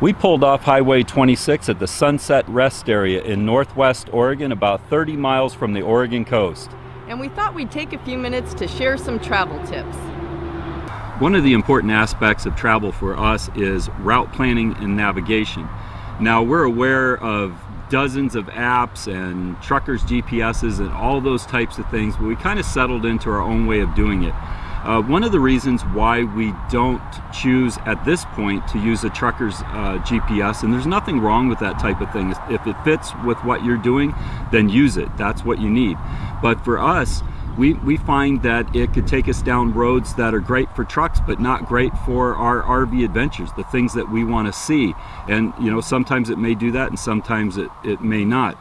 We pulled off Highway 26 at the Sunset Rest Area in Northwest Oregon, about 30 miles from the Oregon coast. And we thought we'd take a few minutes to share some travel tips. One of the important aspects of travel for us is route planning and navigation. Now, we're aware of dozens of apps and truckers' GPSs and all those types of things, but we kind of settled into our own way of doing it. One of the reasons why we don't choose at this point to use a trucker's GPS, and there's nothing wrong with that type of thing. If it fits with what you're doing, then use it. That's what you need. But for us, we find that it could take us down roads that are great for trucks, but not great for our RV adventures, the things that we want to see. And you know, sometimes it may do that, and sometimes it may not.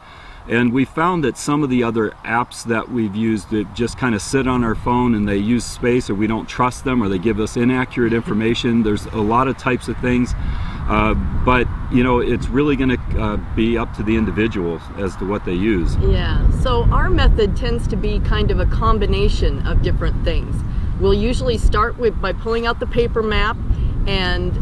And we found that some of the other apps that we've used that just kind of sit on our phone and they use space, or we don't trust them, or they give us inaccurate information. There's a lot of types of things, but you know, it's really going to be up to the individual as to what they use. Yeah, so our method tends to be kind of a combination of different things. We'll usually start by pulling out the paper map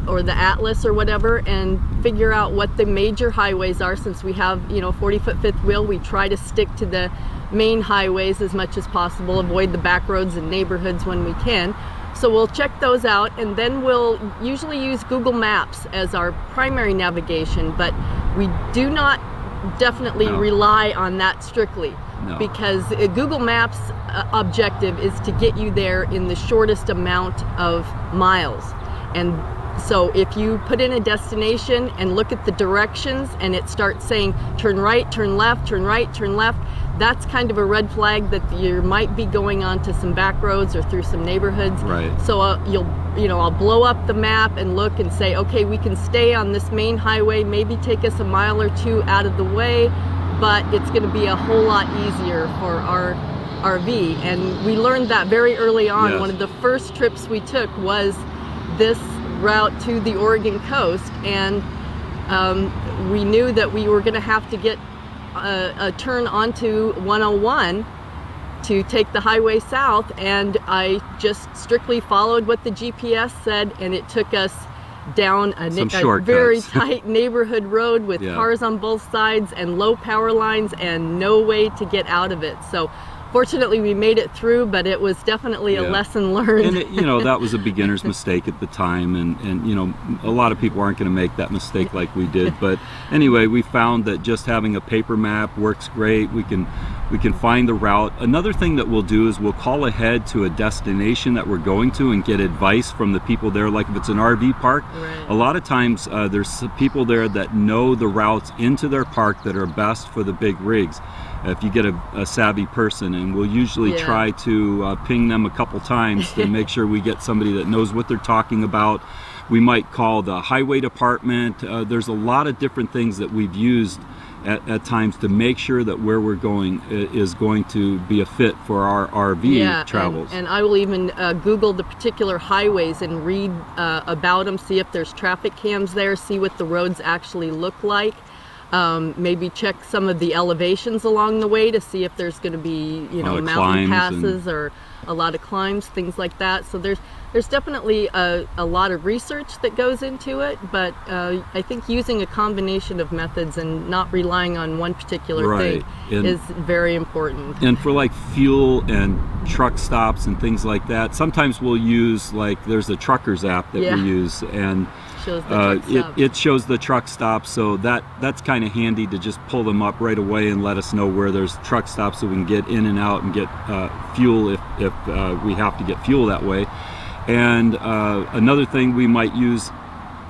or the atlas or whatever, and figure out what the major highways are. Since we have, you know, 40-foot fifth wheel, we try to stick to the main highways as much as possible, avoid the back roads and neighborhoods when we can. So we'll check those out, and then we'll usually use Google Maps as our primary navigation, but we do not definitely rely on that strictly. No. Because Google Maps' objective is to get you there in the shortest amount of miles. And so if you put in a destination and look at the directions and it starts saying turn right, turn left, turn right, turn left, that's kind of a red flag that you might be going on to some back roads or through some neighborhoods. Right. So I'll blow up the map and look and say, okay, we can stay on this main highway, maybe take us a mile or two out of the way, but it's going to be a whole lot easier for our RV. And we learned that very early on. Yes. One of the first trips we took was this route to the Oregon coast, and we knew that we were going to have to get a turn onto 101 to take the highway south, and I just strictly followed what the GPS said, and it took us down a very tight neighborhood road with cars on both sides and low power lines and no way to get out of it. So fortunately, we made it through, but it was definitely a lesson learned. And you know, that was a beginner's mistake at the time, and you know, a lot of people aren't going to make that mistake like we did. But anyway, we found that just having a paper map works great. We can find the route. Another thing that we'll do is we'll call ahead to a destination that we're going to and get advice from the people there. Like if it's an RV park, a lot of times there's people there that know the routes into their park that are best for the big rigs. If you get a savvy person, and we'll usually try to ping them a couple times to make sure we get somebody that knows what they're talking about. We might call the highway department. There's a lot of different things that we've used at times to make sure that where we're going is going to be a fit for our RV travels. And I will even Google the particular highways and read about them, see if there's traffic cams there, see what the roads actually look like. Maybe check some of the elevations along the way to see if there's going to be, you know, mountain passes or a lot of climbs, things like that. So there's definitely a lot of research that goes into it, but I think using a combination of methods and not relying on one particular thing is very important. And for like fuel and truck stops and things like that, sometimes we'll use, like, there's a truckers app that we use, and it shows the truck stops, so that's kind of handy to just pull them up right away and let us know where there's truck stops, so we can get in and out and get fuel if we have to get fuel that way. And another thing we might use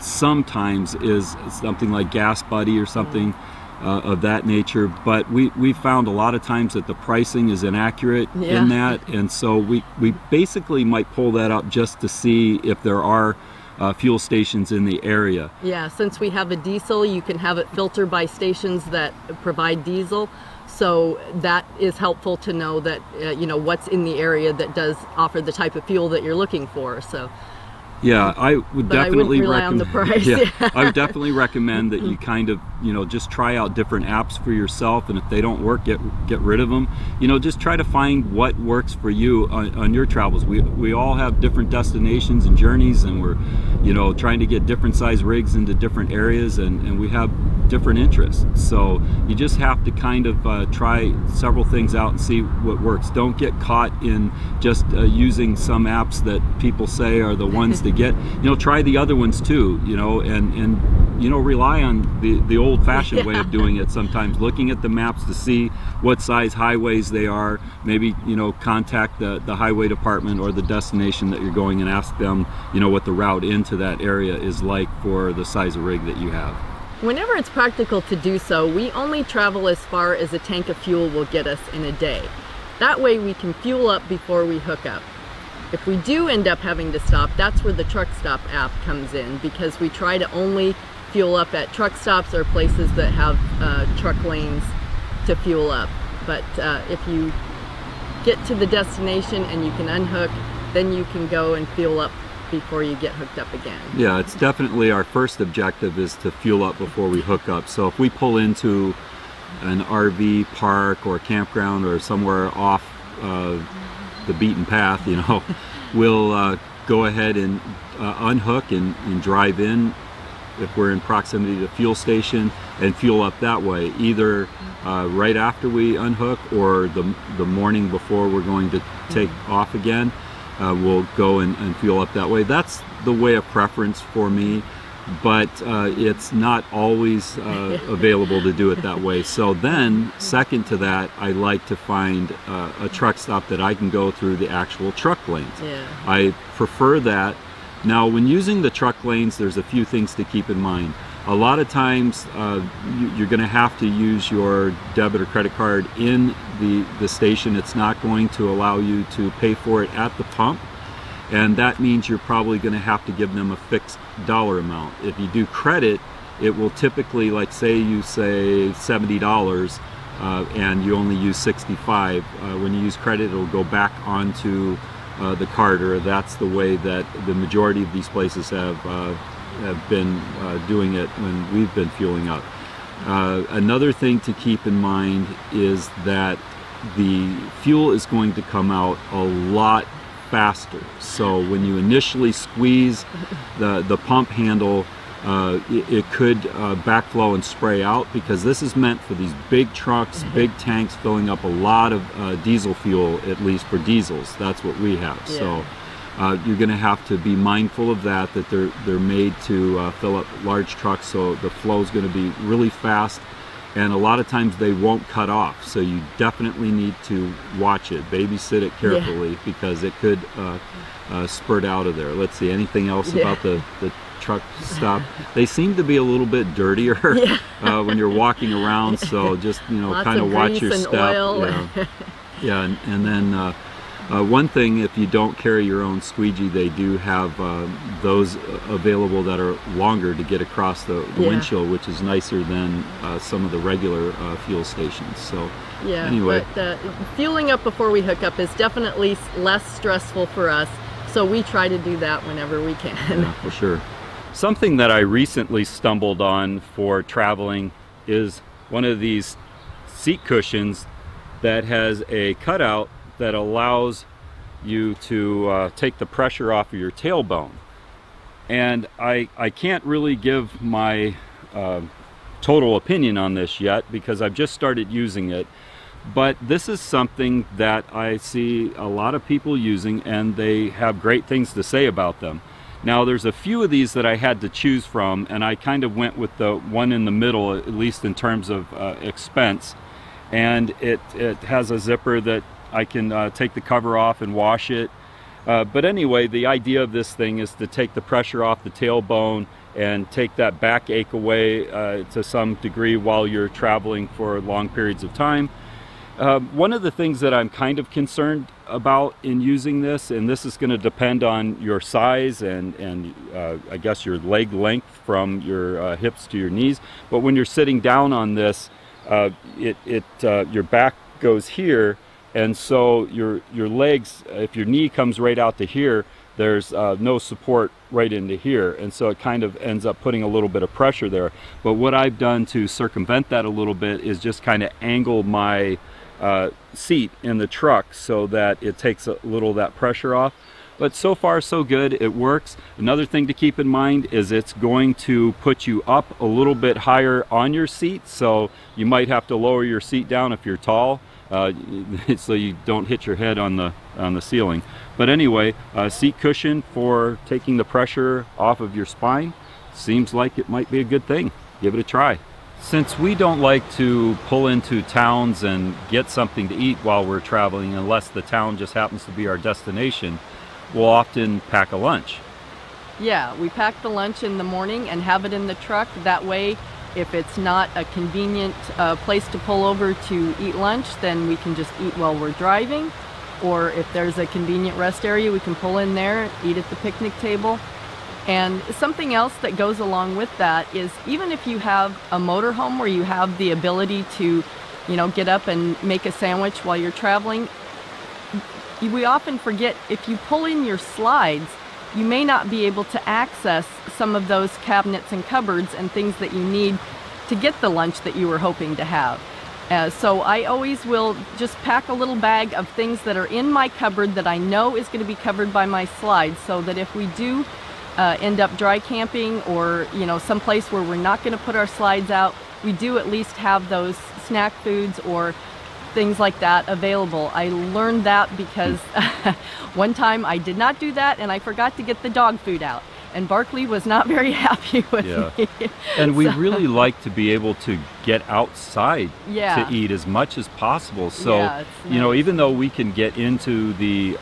sometimes is something like Gas Buddy or something of that nature, but we found a lot of times that the pricing is inaccurate in that, and so we basically might pull that up just to see if there are fuel stations in the area. Yeah, since we have a diesel, you can have it filter by stations that provide diesel. So that is helpful to know that, you know, what's in the area that does offer the type of fuel that you're looking for. So Yeah, I would But definitely I wouldn't rely on the price. Yeah, I would definitely recommend that you kind of, just try out different apps for yourself, and if they don't work, get rid of them. Just try to find what works for you on your travels. We all have different destinations and journeys, and we're, trying to get different size rigs into different areas, and we have different interests. So you just have to kind of try several things out and see what works. Don't get caught in just using some apps that people say are the ones to get. Try the other ones too, and rely on the old-fashioned way of doing it sometimes, looking at the maps to see what size highways they are. Maybe contact the highway department or the destination that you're going and ask them what the route into that area is like for the size of rig that you have. Whenever it's practical to do so, we only travel as far as a tank of fuel will get us in a day. That way we can fuel up before we hook up. If we do end up having to stop, that's where the Truck Stop app comes in, because we try to only fuel up at truck stops or places that have truck lanes to fuel up. But if you get to the destination and you can unhook, then you can go and fuel up before you get hooked up again. Yeah, it's definitely our first objective is to fuel up before we hook up. So if we pull into an RV park or campground or somewhere off the beaten path, we'll go ahead and unhook and drive in if we're in proximity to the fuel station and fuel up that way, either right after we unhook or the morning before we're going to take off again. We'll go and fuel up that way. That's the way of preference for me, but it's not always available to do it that way. So then, second to that, I like to find a truck stop that I can go through the actual truck lanes. Yeah. I prefer that. Now, when using the truck lanes, there's a few things to keep in mind. A lot of times you're going to have to use your debit or credit card in the station. It's not going to allow you to pay for it at the pump, and that means you're probably going to have to give them a fixed dollar amount. If you do credit, it will typically, like say you say $70 and you only use 65. When you use credit, it'll go back onto the card, or that's the way that the majority of these places have been doing it when we've been fueling up. Another thing to keep in mind is that the fuel is going to come out a lot faster. So when you initially squeeze the pump handle, it could backflow and spray out, because this is meant for these big trucks, big tanks filling up a lot of diesel fuel, at least for diesels. That's what we have. Yeah. So you're going to have to be mindful of that they're made to fill up large trucks, so the flow is going to be really fast, and a lot of times they won't cut off. So you definitely need to watch it, babysit it carefully, because it could spurt out of there. Let's see, anything else about the truck stop? They seem to be a little bit dirtier when you're walking around, so just kind of watch your step. Oil. Yeah, and then one thing, if you don't carry your own squeegee, they do have those available that are longer to get across the windshield, which is nicer than some of the regular fuel stations. So yeah, anyway, but fueling up before we hook up is definitely less stressful for us, so we try to do that whenever we can. Yeah, for sure. Something that I recently stumbled on for traveling is one of these seat cushions that has a cutout that allows you to take the pressure off of your tailbone. And I can't really give my total opinion on this yet, because I've just started using it, but this is something that I see a lot of people using, and they have great things to say about them. Now, there's a few of these that I had to choose from, and I kind of went with the one in the middle, at least in terms of expense. And it has a zipper that I can take the cover off and wash it. But anyway, the idea of this thing is to take the pressure off the tailbone and take that backache away to some degree while you're traveling for long periods of time. One of the things that I'm kind of concerned about in using this, and this is going to depend on your size and I guess your leg length from your hips to your knees, but when you're sitting down on this, your back goes here, and so your legs, if your knee comes right out to here, there's no support right into here, and so it kind of ends up putting a little bit of pressure there. But what I've done to circumvent that a little bit is just kind of angle my seat in the truck so that it takes a little of that pressure off. But so far so good, it works. Another thing to keep in mind is it's going to put you up a little bit higher on your seat, so you might have to lower your seat down if you're tall, so you don't hit your head on the ceiling. But anyway, seat cushion for taking the pressure off of your spine seems like it might be a good thing. Give it a try. Since we don't like to pull into towns and get something to eat while we're traveling, unless the town just happens to be our destination, we'll often pack a lunch. Yeah, we pack the lunch in the morning and have it in the truck. That way, if it's not a convenient place to pull over to eat lunch, then we can just eat while we're driving. Or if there's a convenient rest area, we can pull in there, eat at the picnic table. And something else that goes along with that is, even if you have a motorhome where you have the ability to, get up and make a sandwich while you're traveling, we often forget, if you pull in your slides, you may not be able to access some of those cabinets and cupboards and things that you need to get the lunch that you were hoping to have. So I always will just pack a little bag of things that are in my cupboard that I know is going to be covered by my slides, so that if we do end up dry camping, or someplace where we're not going to put our slides out, we do at least have those snack foods or things like that available. I learned that because one time I did not do that and I forgot to get the dog food out, and Barkley was not very happy with me. And we really like to be able to get outside to eat as much as possible. So it's nice. Even though we can get into the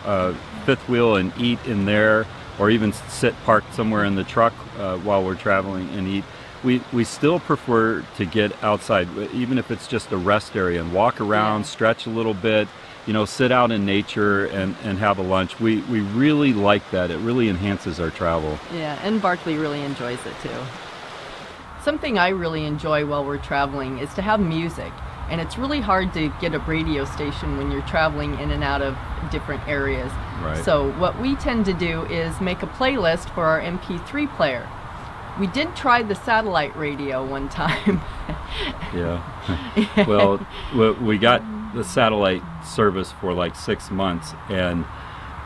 fifth wheel and eat in there, or even sit parked somewhere in the truck while we're traveling and eat, we still prefer to get outside, even if it's just a rest area, and walk around, stretch a little bit, sit out in nature and have a lunch. We really like that. It really enhances our travel. Yeah, and Barkley really enjoys it too. Something I really enjoy while we're traveling is to have music. And it's really hard to get a radio station when you're traveling in and out of different areas. Right. So what we tend to do is make a playlist for our MP3 player. We did try the satellite radio one time. Yeah. Well, we got the satellite service for like 6 months, and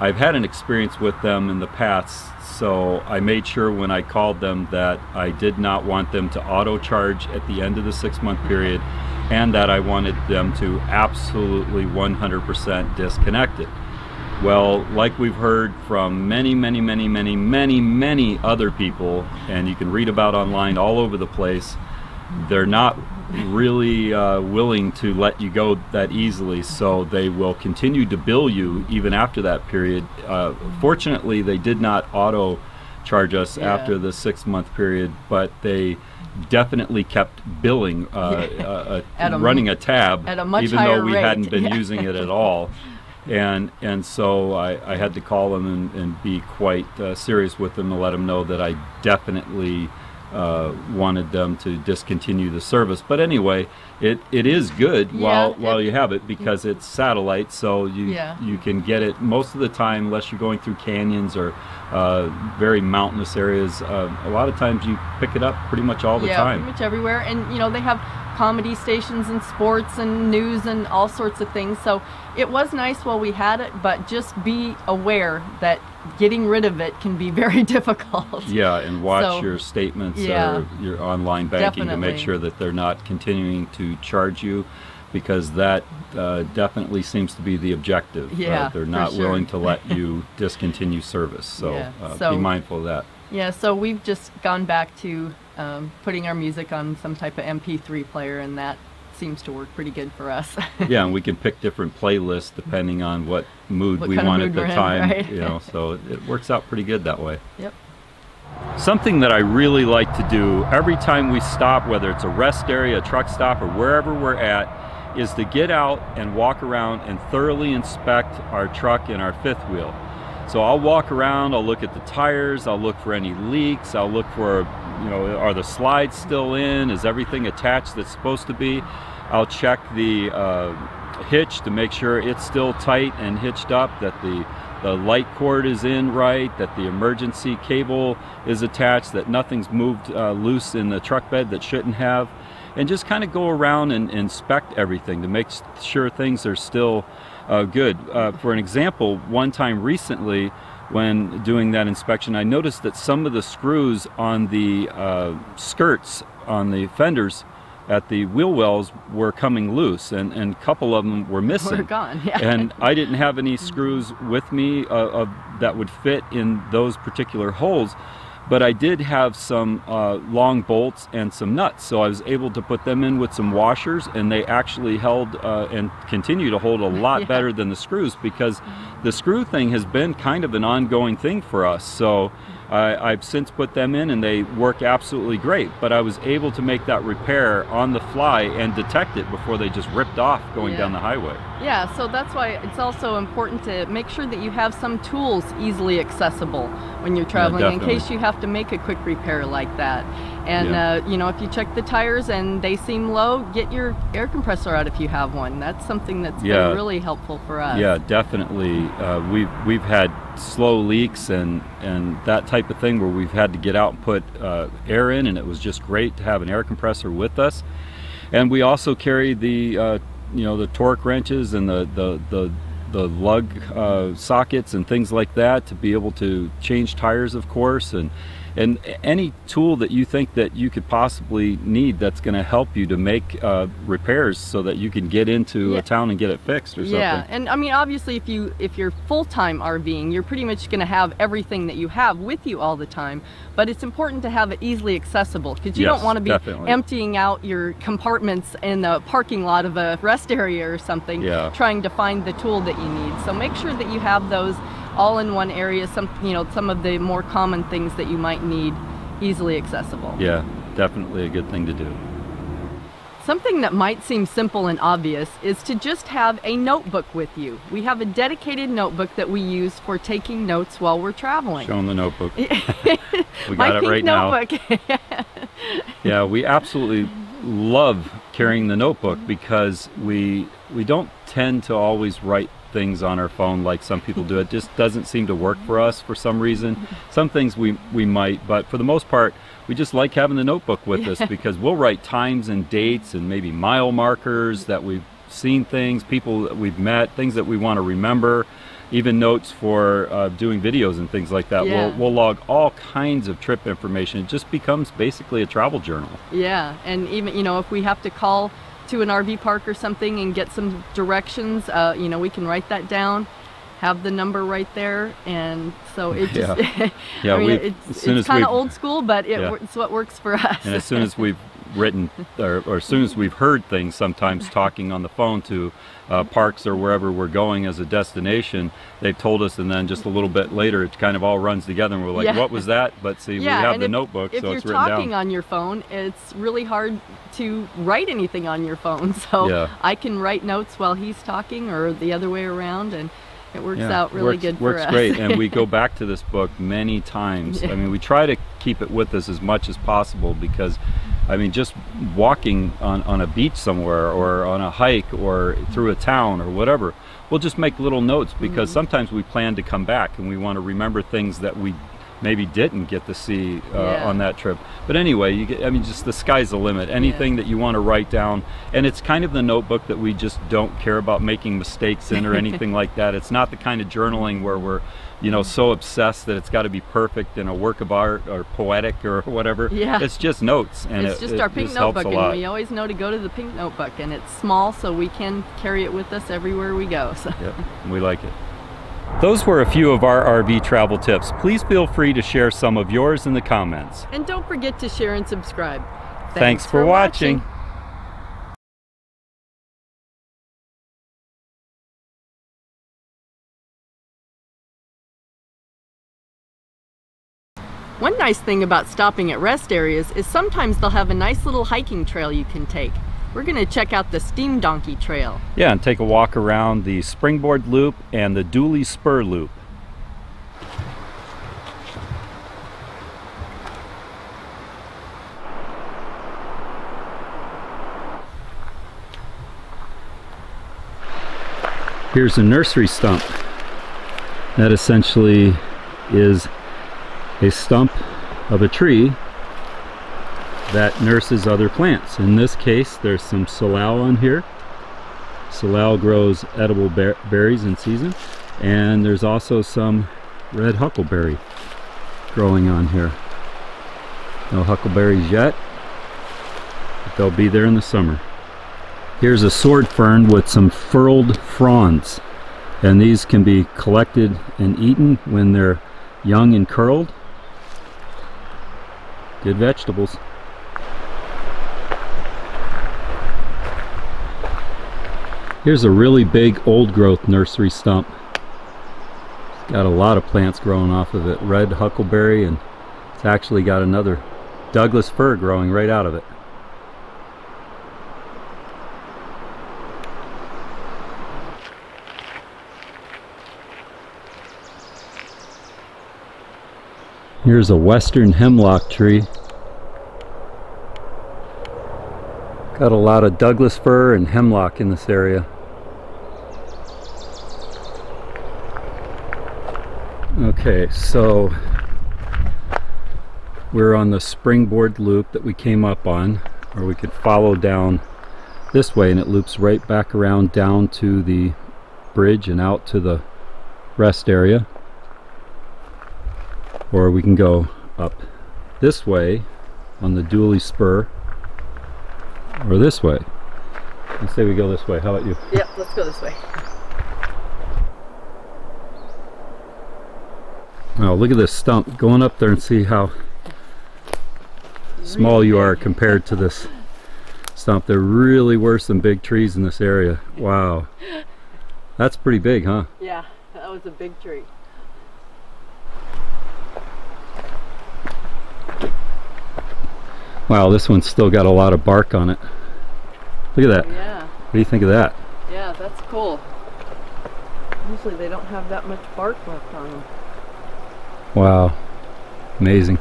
I've had an experience with them in the past, so I made sure when I called them that I did not want them to auto charge at the end of the 6-month period, and that I wanted them to absolutely 100% disconnect it. Well, like we've heard from many other people, and you can read about online all over the place, they're not really willing to let you go that easily, so they will continue to bill you even after that period. Fortunately, they did not auto charge us after the 6-month period, but they definitely kept billing, running a tab, at a much even higher though we rate. hadn't been using it at all. And so I had to call them and be quite serious with them to let them know that I definitely wanted them to discontinue the service. But anyway, it is good while you have it, because it's satellite, so you can get it most of the time, unless you're going through canyons or very mountainous areas. A lot of times you pick it up pretty much all the time. Pretty much everywhere. And they have comedy stations and sports and news and all sorts of things. So it was nice while we had it, but just be aware that getting rid of it can be very difficult. Yeah, and watch your statements or your online banking to make sure that they're not continuing to charge you, because that definitely seems to be the objective. They're not willing to let you discontinue service, so be mindful of that. Yeah, so we've just gone back to putting our music on some type of MP3 player, and that seems to work pretty good for us. Yeah, and we can pick different playlists depending on what mood we want at the time. Right? So it works out pretty good that way. Yep. Something that I really like to do every time we stop, whether it's a rest area, a truck stop, or wherever we're at, is to get out and walk around and thoroughly inspect our truck and our fifth wheel. So I'll walk around, I'll look at the tires, I'll look for any leaks, I'll look for, are the slides still in, is everything attached that's supposed to be. I'll check the hitch to make sure it's still tight and hitched up, that the the light cord is in right, that the emergency cable is attached, that nothing's moved loose in the truck bed that shouldn't have, and just kind of go around and inspect everything to make sure things are still good. For an example, one time recently when doing that inspection, I noticed that some of the screws on the skirts on the fenders at the wheel wells were coming loose, and a couple of them were missing. We're gone, yeah. And I didn't have any screws with me that would fit in those particular holes, but I did have some long bolts and some nuts, so I was able to put them in with some washers, and they actually held and continue to hold a lot better than the screws, because the screw thing has been kind of an ongoing thing for us. So I've since put them in and they work absolutely great, but I was able to make that repair on the fly and detect it before they just ripped off going down the highway. Yeah, so that's why it's also important to make sure that you have some tools easily accessible when you're traveling, in case you have to make a quick repair like that. And you know, if you check the tires and they seem low, get your air compressor out if you have one. That's something that's been really helpful for us. Yeah, definitely. We've had slow leaks and that type of thing where we've had to get out and put air in, and it was just great to have an air compressor with us. And we also carry the you know, the torque wrenches and the lug sockets and things like that to be able to change tires, of course, and any tool that you think that you could possibly need that's going to help you to make repairs so that you can get into a town and get it fixed or something. Yeah, and I mean, obviously if you're full-time RVing, you're pretty much going to have everything that you have with you all the time, but it's important to have it easily accessible, because you don't want to be emptying out your compartments in the parking lot of a rest area or something, trying to find the tool that you need. So make sure that you have those all in one area, some of the more common things that you might need easily accessible. Yeah, definitely a good thing to do. Something that might seem simple and obvious is to just have a notebook with you. We have a dedicated notebook that we use for taking notes while we're traveling. Show them the notebook. We got it right now. Yeah, we absolutely love carrying the notebook, because we don't tend to always write things on our phone like some people do. It just doesn't seem to work for us for some reason. Some things we might, but for the most part we just like having the notebook with us, because we'll write times and dates and maybe mile markers that we've seen, things, people that we've met, things that we want to remember, even notes for doing videos and things like that. We'll log all kinds of trip information. It just becomes basically a travel journal. Yeah, and even, you know, if we have to call to an RV park or something and get some directions, you know, we can write that down, have the number right there, and so it just I mean, it's kind of old school, but it's what works for us. And as soon as we've written or as soon as we've heard things, sometimes talking on the phone to parks or wherever we're going as a destination, they've told us, and then just a little bit later it kind of all runs together and we're like, what was that? But see, we have the notebook, so it's written down. If you're talking on your phone, it's really hard to write anything on your phone, so I can write notes while he's talking or the other way around, and it works out really good for us. Works great, and we go back to this book many times. I mean, we try to keep it with us as much as possible, because I mean, just walking on a beach somewhere or on a hike or through a town or whatever, we'll just make little notes, because sometimes we plan to come back and we want to remember things that we maybe didn't get to see on that trip. But anyway, I mean, just the sky's the limit. Anything that you want to write down, and it's kind of the notebook that we just don't care about making mistakes in or anything like that. It's not the kind of journaling where we're, you know, so obsessed that it's got to be perfect in a work of art or poetic or whatever. It's just notes, and it's just our pink notebook, and we always know to go to the pink notebook, and it's small, so we can carry it with us everywhere we go. So we like it. Those were a few of our RV travel tips. Please feel free to share some of yours in the comments. And don't forget to share and subscribe. Thanks for watching. One nice thing about stopping at rest areas is sometimes they'll have a nice little hiking trail you can take. We're going to check out the Steam Donkey Trail. Yeah, and take a walk around the Springboard Loop and the Dooley Spur Loop. Here's a nursery stump. That essentially is a stump of a tree that nurses other plants. In this case, there's some salal on here. Salal grows edible berries in season, and there's also some red huckleberry growing on here. No huckleberries yet, but they'll be there in the summer. Here's a sword fern with some furled fronds, and these can be collected and eaten when they're young and curled. Good vegetables. Here's a really big old growth nursery stump. It's got a lot of plants growing off of it. Red huckleberry, and it's actually got another Douglas fir growing right out of it. Here's a western hemlock tree. Got a lot of Douglas fir and hemlock in this area. Okay, so we're on the springboard loop that we came up on, or we could follow down this way and it loops right back around down to the bridge and out to the rest area. Or we can go up this way on the Dooley Spur, or this way. Let's say we go this way. How about you? Yep, let's go this way. Oh, look at this stump. Going up there and see how small you are compared to this stump. They're really worse than big trees in this area. Wow. That's pretty big, huh? Yeah, that was a big tree. Wow, this one's still got a lot of bark on it. Look at that. Yeah. What do you think of that? Yeah, that's cool. Usually they don't have that much bark left on them. Wow. Amazing.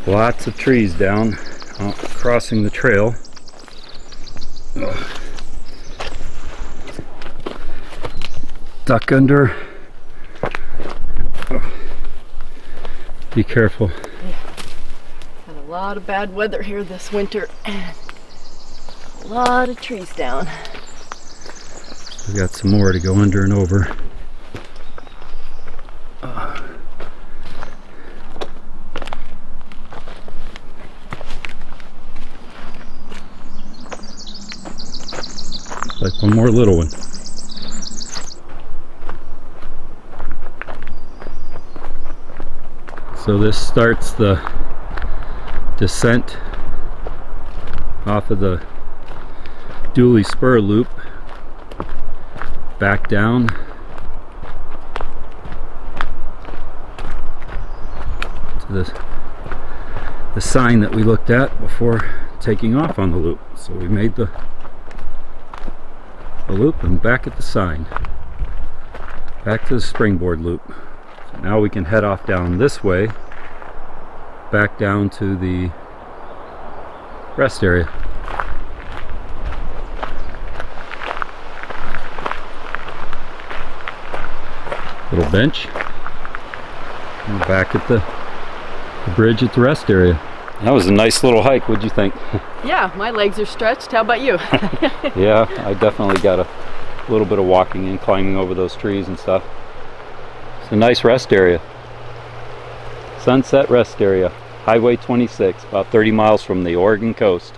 Lots of trees down, crossing the trail. Duck under. Be careful. Had a lot of bad weather here this winter, and a lot of trees down. We got some more to go under and over. Like one more little one. So this starts the descent off of the Dooley Spur loop back down to the sign that we looked at before taking off on the loop. So we made the loop and back at the sign, back to the springboard loop. So now we can head off down this way, back down to the rest area. Little bench, and back at the bridge at the rest area. That was a nice little hike. What'd you think? Yeah, my legs are stretched. How about you? Yeah, I definitely got a little bit of walking and climbing over those trees and stuff. It's a nice rest area. Sunset Rest Area, Highway 26, about 30 miles from the Oregon coast.